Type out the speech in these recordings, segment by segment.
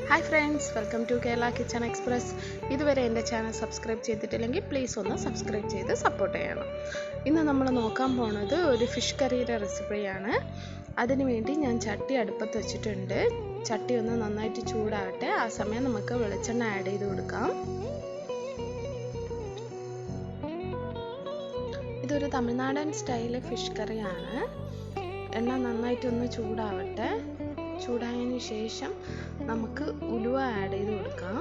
Hi friends, welcome to Kerala kitchen express. ഇതുവരെ എൻ്റെ channel subscribe ചെയ്തിട്ടില്ലെങ്കിൽ പ്ലീസ് ഒന്ന് സബ്സ്ക്രൈബ് ചെയ്ത് സപ്പോർട്ട് ചെയ്യണം. ഇന്ന് നമ്മൾ നോക്കാൻ പോണത് ഒരു ഫിഷ് കറിയുടെ റെസിപ്പിയാണ്. അതിനുവേണ്ടി ഞാൻ ചട്ടി അടുപ്പത്ത് വെച്ചിട്ടുണ്ട്. ചട്ടി ഒന്ന് നന്നായിട്ട് ചൂടാകട്ടെ. ആ സമയം നമുക്ക് വെളിച്ചെണ്ണ ആഡ് ചെയ്ത് കൊടുക്കാം. ഇതൊരു തമിഴ്നാടൻ സ്റ്റൈല് ഫിഷ് കറിയാണ്. എണ്ണ നന്നായിട്ടൊന്ന് ചൂടാവട്ടെ. ചൂടായതിന് ശേഷം നമുക്ക് ഉലുവ ആഡ് ചെയ്ത് കൊടുക്കാം.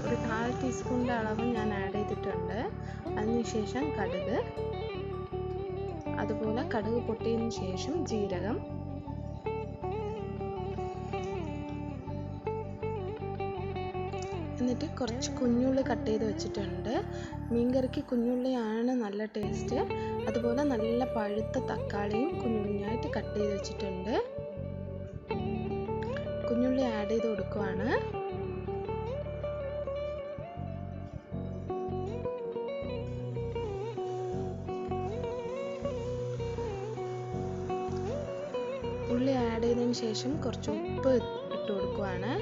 ഒരു 1/4 ടീസ്പൂണിൻ്റെ അളവ് ഞാൻ ആഡ് ചെയ്തിട്ടുണ്ട്. അതിനുശേഷം കടുക്, അതുപോലെ കടുക് പൊട്ടിയതിന് ശേഷം ജീരകം, എന്നിട്ട് കുറച്ച് കുഞ്ഞുള്ളി കട്ട് ചെയ്ത് വെച്ചിട്ടുണ്ട്. മീൻകറിക്ക് കുഞ്ഞുള്ളിയാണ് നല്ല ടേസ്റ്റ്. അതുപോലെ നല്ല പഴുത്ത തക്കാളിയും കുഞ്ഞു കുഞ്ഞായിട്ട് കട്ട് ചെയ്ത് വെച്ചിട്ടുണ്ട്. കുഞ്ഞുള്ളി ആഡ് ചെയ്ത് കൊടുക്കുവാണ്. ഉള്ളി ആഡ് ചെയ്തതിന് ശേഷം കുറച്ച് ഉപ്പ് ഇട്ട് കൊടുക്കുവാണ്.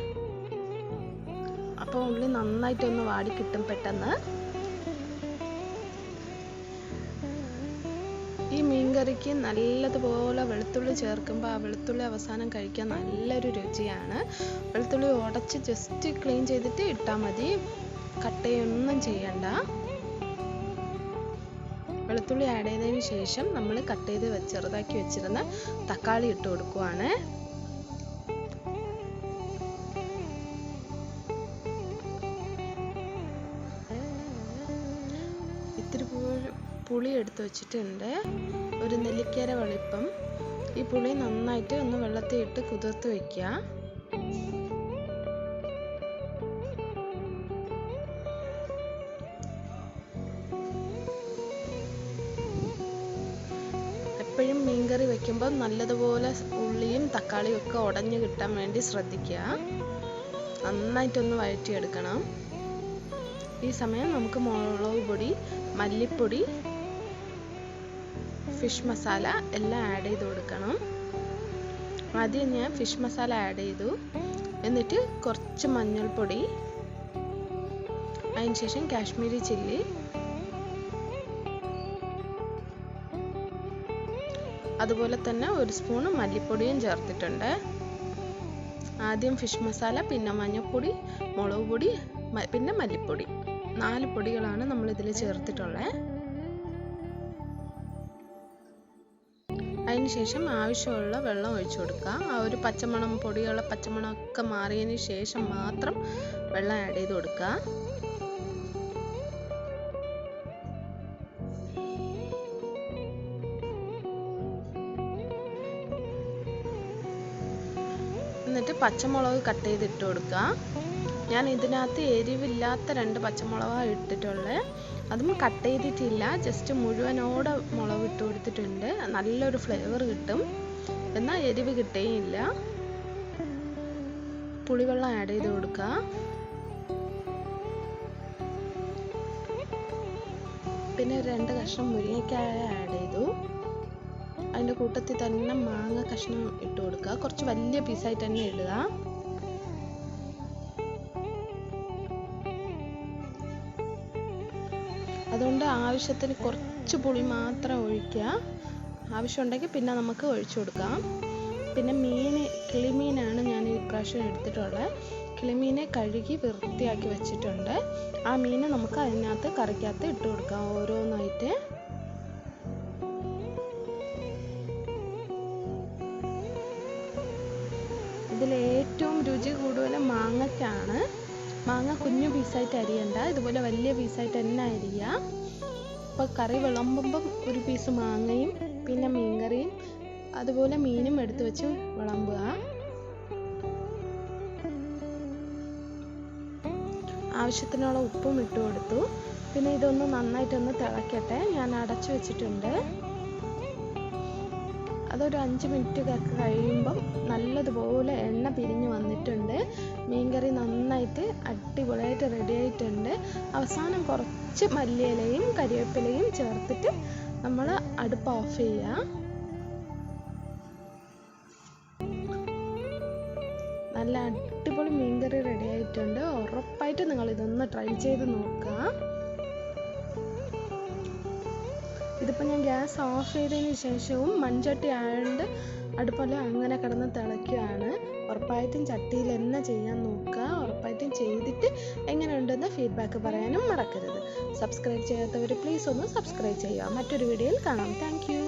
അപ്പോൾ ഉള്ളി നന്നായിട്ടൊന്ന് വാടി കിട്ടും പെട്ടെന്ന്. ഈ മീൻകറിക്ക് നല്ലതുപോലെ വെളുത്തുള്ളി ചേർക്കുമ്പോൾ ആ വെളുത്തുള്ളി അവസാനം കഴിക്കാൻ നല്ലൊരു രുചിയാണ്. വെളുത്തുള്ളി ഉടച്ച് ജസ്റ്റ് ക്ലീൻ ചെയ്തിട്ട് ഇട്ടാൽ മതി, കട്ടയൊന്നും ചെയ്യണ്ട. വെളുത്തുള്ളി ആഡ് ചെയ്തതിന് ശേഷം നമ്മൾ കട്ട് ചെയ്ത് ചെറുതാക്കി വെച്ചിരുന്ന തക്കാളി ഇട്ട് കൊടുക്കുവാണ്. ഇത്തിരി പുളി എടുത്ത് വെച്ചിട്ടുണ്ട്, ഒരു നെല്ലിക്കര വലിപ്പം. ഈ പുളി നന്നായിട്ട് ഒന്ന് വെള്ളത്തിൽ ഇട്ട് കുതിർത്ത് വയ്ക്കുക. എപ്പോഴും മീൻകറി വെക്കുമ്പോൾ നല്ലതുപോലെ ഉള്ളിയും തക്കാളിയും ഒക്കെ ഉടഞ്ഞു കിട്ടാൻ വേണ്ടി ശ്രദ്ധിക്കുക. നന്നായിട്ടൊന്ന് വഴറ്റിയെടുക്കണം. ഈ സമയം നമുക്ക് മുളക് പൊടി, മല്ലിപ്പൊടി, ഫിഷ് മസാല എല്ലാം ആഡ് ചെയ്ത് കൊടുക്കണം. ആദ്യം ഞാൻ ഫിഷ് മസാല ആഡ് ചെയ്തു, എന്നിട്ട് കുറച്ച് മഞ്ഞൾപ്പൊടി, അതിനുശേഷം കാശ്മീരി ചില്ലി, അതുപോലെ തന്നെ ഒരു സ്പൂൺ മല്ലിപ്പൊടിയും ചേർത്തിട്ടുണ്ട്. ആദ്യം ഫിഷ് മസാല, പിന്നെ മഞ്ഞൾപ്പൊടി, മുളക് പൊടി, പിന്നെ മല്ലിപ്പൊടി. 4 പൊടികളാണ് നമ്മൾ ഇതിൽ ചേർത്തിട്ടുള്ളത്. അതിനുശേഷം ആവശ്യമുള്ള വെള്ളം ഒഴിച്ചു കൊടുക്കുക. ആ ഒരു പച്ചമണം, പൊടിയുള്ള പച്ചമണമൊക്കെ മാറിയതിന് ശേഷം മാത്രം വെള്ളം ആഡ് ചെയ്ത് കൊടുക്കുക. എന്നിട്ട് പച്ചമുളക് കട്ട് ചെയ്ത് ഇട്ട് കൊടുക്കുക. ഞാൻ ഇതിനകത്ത് എരിവില്ലാത്ത 2 പച്ചമുളകാണ് ഇട്ടിട്ടുള്ളത്. അതും കട്ട് ചെയ്തിട്ടില്ല, ജസ്റ്റ് മുഴുവനോടെ മുളക് ഇട്ട് കൊടുത്തിട്ടുണ്ട്. നല്ലൊരു ഫ്ലേവർ കിട്ടും, എന്നാൽ എരിവ് കിട്ടുകയില്ല. പുളിവെള്ളം ആഡ് ചെയ്ത് കൊടുക്കുക. പിന്നെ 2 കഷ്ണം മുരിങ്ങക്കായ ആഡ് ചെയ്തു. അതിൻ്റെ കൂട്ടത്തിൽ തന്നെ മാങ്ങ കഷ്ണം ഇട്ട് കൊടുക്കുക. കുറച്ച് വലിയ പീസായിട്ട് തന്നെ ഇടുക. അതുകൊണ്ട് ആവശ്യത്തിന് കുറച്ച് പുളി മാത്രം ഒഴിക്കുക. ആവശ്യമുണ്ടെങ്കിൽ പിന്നെ നമുക്ക് ഒഴിച്ചു കൊടുക്കാം. പിന്നെ കിളിമീനാണ് ഞാൻ ഈ പ്രാവശ്യം എടുത്തിട്ടുള്ളത്. കിളിമീനെ കഴുകി വൃത്തിയാക്കി വെച്ചിട്ടുണ്ട്. ആ മീന് നമുക്ക് അതിനകത്ത് കറിക്കകത്ത് ഇട്ട് കൊടുക്കാം, ഓരോന്നായിട്ട്. ഇതിൽ ഏറ്റവും രുചി കൂടുതൽ മാങ്ങയ്ക്കാണ്. മാങ്ങ കുഞ്ഞു പീസായിട്ട് അരിയണ്ട, ഇതുപോലെ വലിയ പീസായിട്ട് തന്നെ അരിയുക. അപ്പോൾ കറി വിളമ്പുമ്പം ഒരു പീസ് മാങ്ങയും പിന്നെ മീൻകറിയും അതുപോലെ മീനും എടുത്ത് വെച്ച് വിളമ്പുക. ആവശ്യത്തിനുള്ള ഉപ്പും ഇട്ട് കൊടുത്തു. പിന്നെ ഇതൊന്ന് നന്നായിട്ടൊന്ന് തിളക്കട്ടെ. ഞാൻ അടച്ചു വെച്ചിട്ടുണ്ട്. അതൊരു 5 മിനിറ്റ് കഴിയുമ്പം നല്ലതുപോലെ എണ്ണ പിരിഞ്ഞ് വന്നിട്ടുണ്ട്. മീൻകറി നന്നായിട്ട് അടിപൊളിയായിട്ട് റെഡി ആയിട്ടുണ്ട്. അവസാനം കുറച്ച് കുറച്ച് മല്ലിയിലയും കരിവേപ്പിലയും ചേർത്തിട്ട് നമ്മൾ അടുപ്പ് ഓഫ് ചെയ്യുക. നല്ല അടിപൊളി മീൻകറി റെഡി ആയിട്ടുണ്ട്. ഉറപ്പായിട്ട് നിങ്ങൾ ഇതൊന്ന് ട്രൈ ചെയ്ത് നോക്കുക. ഇതിപ്പോൾ ഞാൻ ഗ്യാസ് ഓഫ് ചെയ്തതിന് ശേഷവും മൺചട്ടി ആയതുകൊണ്ട് അടുപ്പല്ല അങ്ങനെ കിടന്ന് തിളയ്ക്കുകയാണ്. ഉറപ്പായിട്ടും ചട്ടിയിൽ തന്നെ ചെയ്യാൻ നോക്കുക. ഉറപ്പായിട്ടും ചെയ്തിട്ട് എങ്ങനെയുണ്ടെന്ന് ഫീഡ്ബാക്ക് പറയാനും മറക്കരുത്. സബ്സ്ക്രൈബ് ചെയ്യാത്തവർ പ്ലീസ് ഒന്ന് സബ്സ്ക്രൈബ് ചെയ്യുക. മറ്റൊരു വീഡിയോയിൽ കാണാം. Thank you.